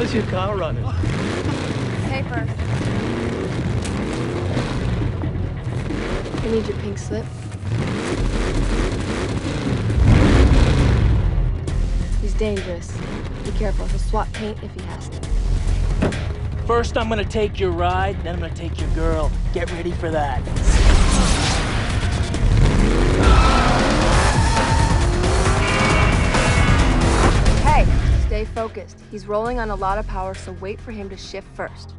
How's your car running? Paper. I need your pink slip. He's dangerous. Be careful, he'll swap paint if he has to. First, I'm gonna take your ride, then I'm gonna take your girl. Get ready for that. Hey, stay focused. He's rolling on a lot of power, so wait for him to shift first.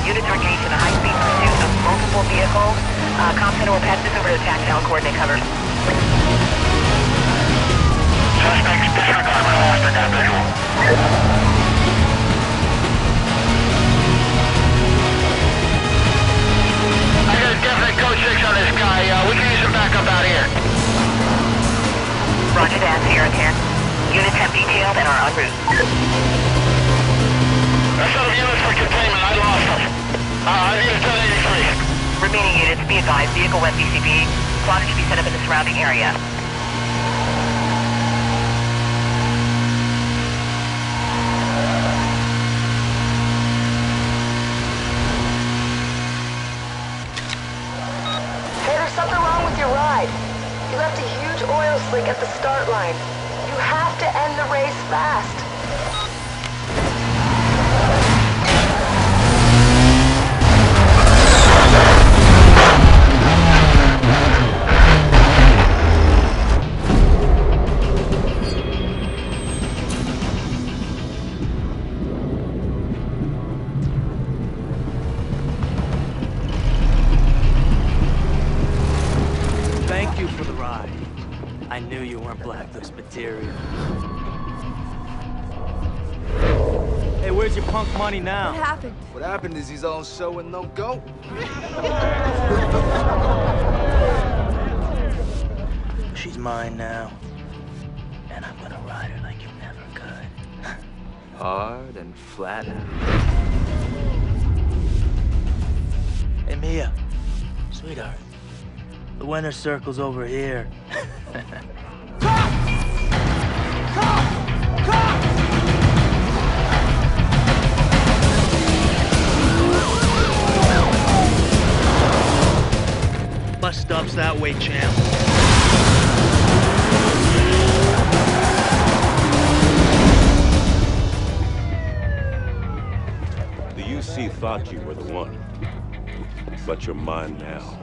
Units are engaged in a high-speed pursuit of multiple vehicles. Compton will pass this over to tactile coordinate cover. Suspects disregard my last got visual. I got a definite code 6 on this guy. We can use some backup out here. Roger that, Sierra 10. Units have detailed and are en route. That's out of units for containment. I lost them. I need a 1083. Remaining units, be advised, vehicle went BCB. Plotter should be set up in the surrounding area. Hey, there's something wrong with your ride. You left a huge oil slick at the start line. You have to end the race fast. Thank you for the ride. I knew you weren't Blacklist material. Hey, where's your punk money now? What happened? What happened is he's on show and no go. She's mine now. And I'm gonna ride her like you never could. Hard and flat out. Hey, Mia. Sweetheart. The winner's circle's over here. Bus stop's that way, champ. The UC thought you were the one, but you're mine now.